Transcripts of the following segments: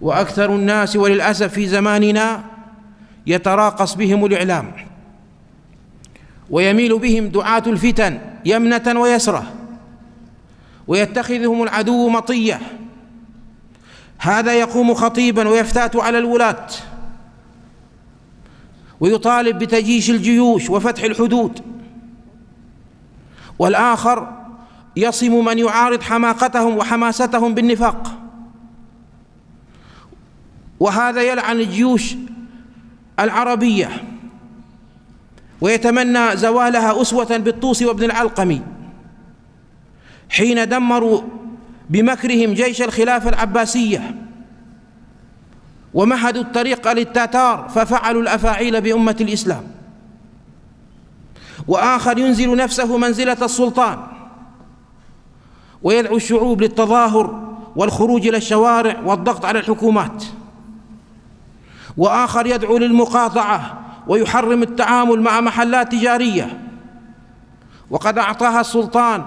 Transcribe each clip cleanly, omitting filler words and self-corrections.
وأكثر الناس وللأسف في زماننا يتراقص بهم الإعلام ويميل بهم دعاة الفتن يمنة ويسرة ويتخذهم العدو مطية. هذا يقوم خطيبا ويفتات على الولاة ويطالب بتجيش الجيوش وفتح الحدود، والآخر يصم من يعارض حماقتهم وحماستهم بالنفاق، وهذا يلعن الجيوش العربية ويتمنى زوالها أسوة بالطوس وابن العلقمي حين دمروا بمكرهم جيش الخلافة العباسية ومهدوا الطريق للتتار ففعلوا الأفاعيل بأمة الإسلام. وآخر ينزل نفسه منزلة السلطان ويدعو الشعوب للتظاهر والخروج إلى الشوارع والضغط على الحكومات، وآخر يدعو للمقاطعة ويحرم التعامل مع محلات تجارية وقد أعطاها السلطان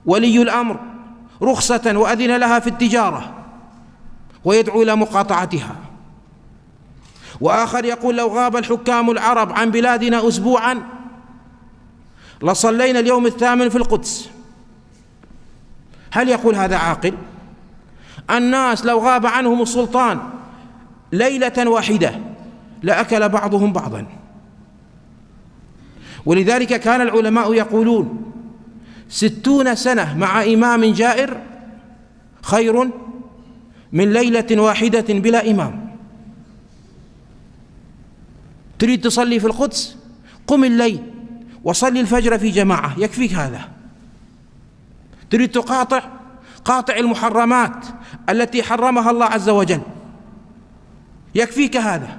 ولي الأمر رخصة وأذن لها في التجارة ويدعو إلى مقاطعتها. وآخر يقول لو غاب الحكام العرب عن بلادنا أسبوعا لصلينا اليوم الثامن في القدس. هل يقول هذا عاقل؟ الناس لو غاب عنهم السلطان ليلة واحدة لأكل بعضهم بعضا. ولذلك كان العلماء يقولون 60 سنة مع إمام جائر خير من ليلة واحدة بلا إمام. تريد تصلي في القدس؟ قم الليل وصلي الفجر في جماعة يكفيك هذا. تريد تقاطع؟ قاطع المحرمات التي حرمها الله عز وجل يكفيك هذا.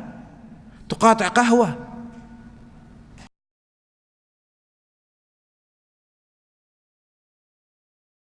تقاطع قهوة